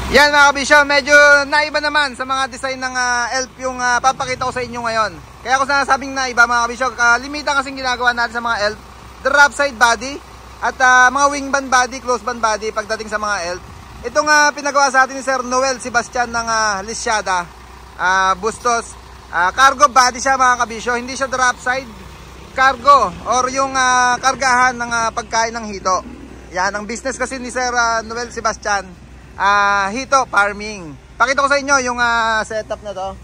Yan mga kabisyo, medyo naiba naman sa mga design ng ELF yung papakita ko sa inyo ngayon. Kaya ako sinasabing naiba mga kabisyo, limitan kasing ginagawa natin sa mga ELF. Drop side body at mga wing band body, close band body pagdating sa mga ELF. Itong pinagawa sa atin ni Sir Noel Sebastian ng Lisyada Bustos. Cargo body siya mga kabisyo, hindi siya drop side. Cargo or yung kargahan ng pagkain ng hito. Yan ang business kasi ni Sir Noel Sebastian. Hito farming. Pakita ko sa inyo yung setup na to.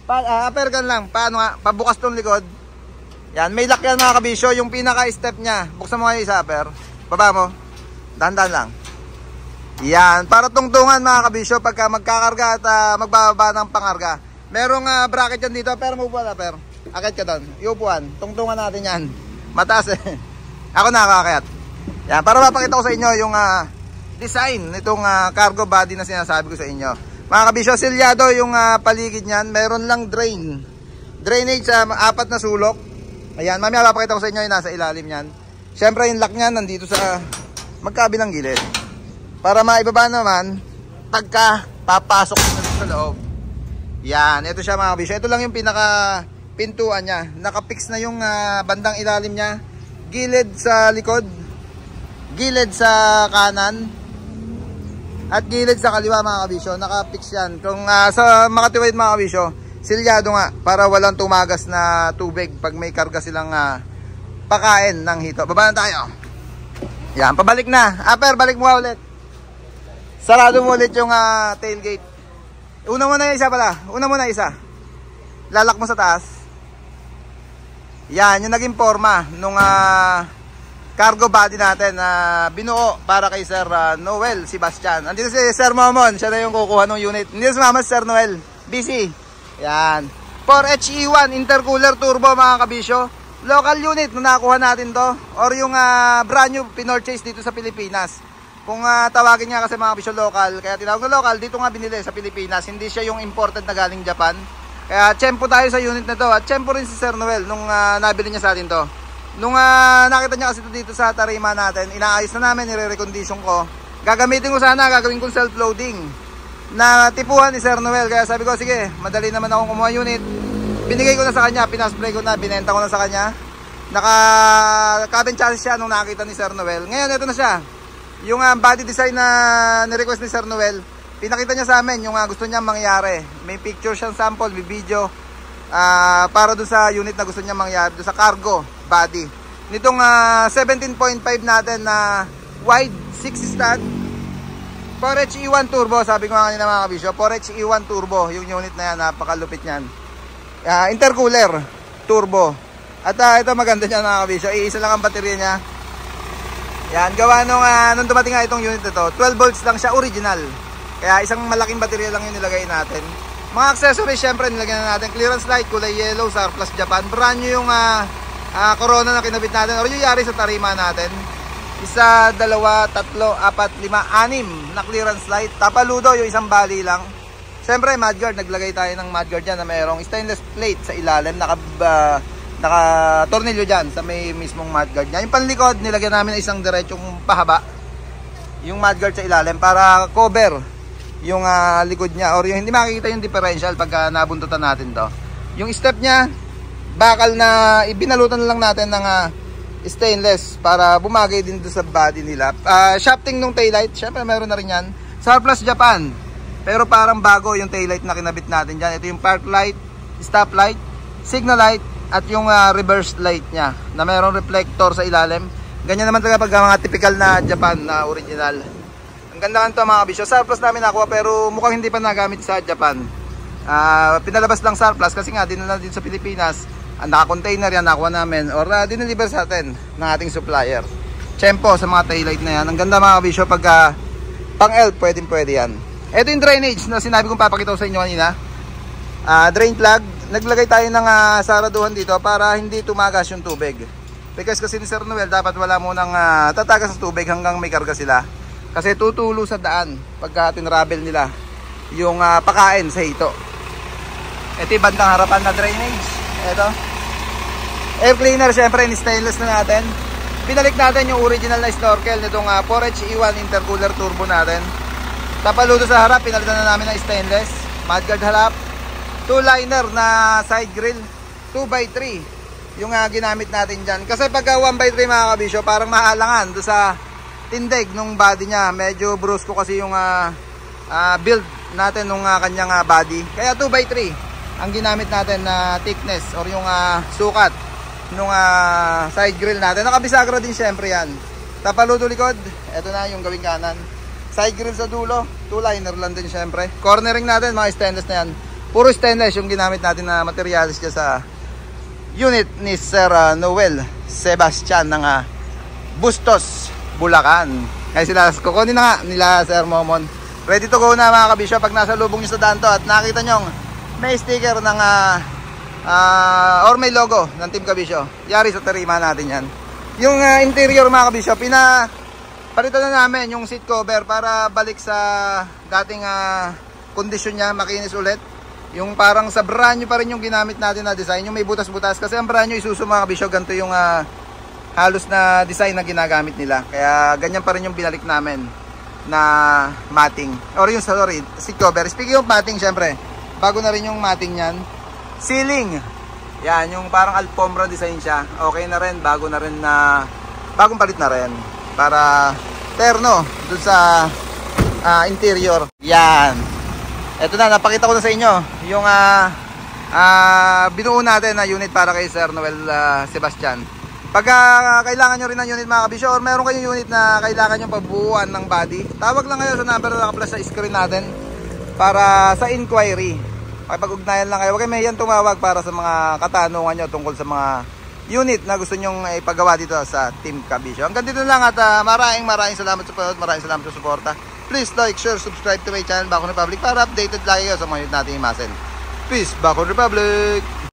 Upper gun lang. Paano nga? Pabukas tong likod. Yan, may lock yan mga kabisyo. Yung pinaka step nya. Buksan mo nga yung isa upper. Baba mo. Dahan-dahan lang. Yan, para tungtungan mga kabisyo pagka magkakarga at magbababa ng pangarga. Merong bracket yan dito. Pero mabupuan upper. Akit ka doon. Iupuan. Tungtungan natin yan. Mataas eh. Ako nakakakayat. Yan, para mapakita ko sa inyo yung design nitong cargo body na sinasabi ko sa inyo. Mga kabisyo, silyado yung paligid niyan. Meron lang drainage sa 4 na sulok. Ayan, mamaya papakita ko sa inyo yung nasa ilalim niyan. Siyempre yung lock niyan nandito sa magkabilang gilid. Para maibaba naman pagka papasok sa loob. Yan, ito siya mga kabisyo. Ito lang yung pinaka pintuan niya. Nakapix na yung bandang ilalim niya. Gilid sa likod, gilid sa kanan, at gilid sa kaliwa mga kabisyo. Nakapix yan. Kung sa makatiwid mga kabisyo, silyado nga para walang tumagas na tubig pag may karga silang pakain ng hito. Baba na tayo. Yan, pabalik na. Upper, balik mo ulit. Sarado mo ulit yung tailgate. Una mo na isa pala. Una mo na isa. Lalak mo sa taas. Yan, yung naging forma nung cargo body natin na binuo para kay Sir Noel Sebastian. Andito si Sir Momon, siya na yung kukuha ng unit. Hindi na sumama si Sir Noel, busy. Yan, 4HE1 intercooler turbo mga kabisyo. Local unit na nakuha natin to, or yung brand new pinorchase dito sa Pilipinas. Kung tawagin niya kasi mga kabisyo local, kaya tinawag na local, dito nga binili sa Pilipinas. Hindi siya yung imported na galing Japan. Kaya tsempo tayo sa unit na to, at tsempo rin si Sir Noel nung nabili niya sa atin to. Nung nakita niya kasi ito dito sa tarima natin, inaayos na namin, nire-recondition ko. Gagamitin ko sana, gagawin kong self-loading na tipuhan ni Sir Noel. Kaya sabi ko, sige, madali naman akong kumuha unit. Binigay ko na sa kanya, pinaspray ko na, binenta ko na sa kanya. Naka-cabin chassis siya nung nakita ni Sir Noel. Ngayon, ito na siya. Yung body design na nirequest ni Sir Noel, pinakita niya sa amin yung gusto niya mangyari. May picture siyang sample, may video. Para doon sa unit na gusto niya mangyari, doon sa cargo body nitong 17.5 natin na wide 6 stud 4HE1 turbo. Sabi ko nga kanina mga kabisyo, 4HE1 turbo yung unit na yan, napakalupit nyan. Intercooler turbo. At ito maganda niya mga kabisyo, iisa lang ang baterya niya. Yan, gawa nung dumating nga itong unit na to, 12 volts lang siya original. Kaya isang malaking baterya lang yung nilagay natin. Mga accessories syempre nilagyan na natin. Clearance light, kulay yellow, Surplus Japan. Brand new yung Corona na kinabit natin, or yung yari sa tarima natin. 1, 2, 3, 4, 5, 6 na clearance light. Tapaludo yung isang bali lang. Syempre mudguard, naglagay tayo ng mudguard dyan na mayroong stainless plate sa ilalim. Naka tornilyo dyan sa may mismong mudguard nya. Yung panlikod nilagyan namin ng isang diretsong pahaba yung mudguard sa ilalim para cover yung likod nya, or yung hindi makikita yung differential pagka nabuntutan natin to. Yung step nya, bakal na ibinalutan lang natin ng stainless para bumagay din doon sa body nila. Shafting ng taillight, syempre meron na rin yan. Surplus Japan, pero parang bago yung taillight na kinabit natin dyan. Ito yung park light, stop light, signal light, at yung reverse light nya na mayroong reflector sa ilalim. Ganyan naman talaga pag mga typical na Japan na original. Ang ganda nga ito mga kabisyo. Surplus namin nakuha pero mukhang hindi pa nagamit sa Japan. Pinalabas lang surplus kasi nga dinala dito sa Pilipinas. Naka-container yan, nakuha namin, or dineliver sa atin ng ating supplier. Tsempo sa mga taillight na yan. Ang ganda mga kabisyo pagka pang ELF, pwede yan. Ito yung drainage na sinabi kong papakita ko sa inyo kanina. Drain plug. Naglagay tayo ng saraduhan dito para hindi tumagas yung tubig. Because kasi ni Sir Noel, dapat wala munang tatagas sa tubig hanggang may karga sila. Kasi tutulo sa daan pagka tinravel nila yung pakain sa hito. Ito yung bandang harapan na drainage. Ito. Air cleaner, syempre, in-stainless na natin. Pinalik natin yung original na snorkel nitong 4HE1 intercooler turbo natin. Tapaludo sa harap, pinalitan na namin ng stainless. Mudguard harap. 2-liner na side grill. 2x3 yung ginamit natin dyan. Kasi pagka 1x3 mga kabisyo, parang mahalangan doon sa tindig nung body niya. Medyo brusco kasi yung build natin nung kanyang body. Kaya 2x3 ang ginamit natin na thickness or yung sukat nung side grill natin. Nakabisagra din syempre yan. Tapaludo likod, eto na yung gawing kanan. Side grill sa dulo, 2-liner lang din syempre. Cornering natin mga stainless na yan. Puro stainless yung ginamit natin na materials dyan sa unit ni Sir Noel Sebastian ng Bustos, Bulacan. Kaya sila, kukunin na nga nila Sir Momon. Ready to go na mga kabisyo. Pag nasa lubong nyo sa daan to at nakita nyo may sticker ng or may logo ng Team Kabisyo, yari sa tarima natin yan. Yung interior mga kabisyo, palitan na namin yung seat cover para balik sa dating kondisyon niya, makinis ulit. Yung parang sa brand new pa rin yung ginamit natin na design, yung may butas-butas. Kasi ang brand new Isuzu mga kabisyo, ganito yung halos na design na ginagamit nila. Kaya ganyan pa rin yung binalik namin na matting. Or yung, sorry, seat cover. Speaking of matting, syempre, bago na rin yung matting yan. Ceiling. Yan, yung parang alfombra design siya. Okay na rin, bago na rin na, bagong palit na rin. Para terno dun sa interior. Yan. Ito na, napakita ko na sa inyo yung binuo natin na unit para kay Sir Noel Sebastian. Pagka kailangan nyo rin ng unit mga kabisyo, or meron kayong unit na kailangan nyo pabuuan ng body, tawag lang kayo sa number na naka-plus sa screen natin para sa inquiry. Makipag-ugnayan lang kayo. Huwag kayo mahiyan tumawag para sa mga katanungan nyo tungkol sa mga unit na gusto nyong ipagawa dito sa Team Kabisyo. Hanggang dito lang at maraming salamat sa panood, maraming salamat sa suporta. Please like, share, subscribe to my channel, Bacon Republic, para updated lagi kayo sa mga unit natin i-muscle. Peace, Bacon Republic!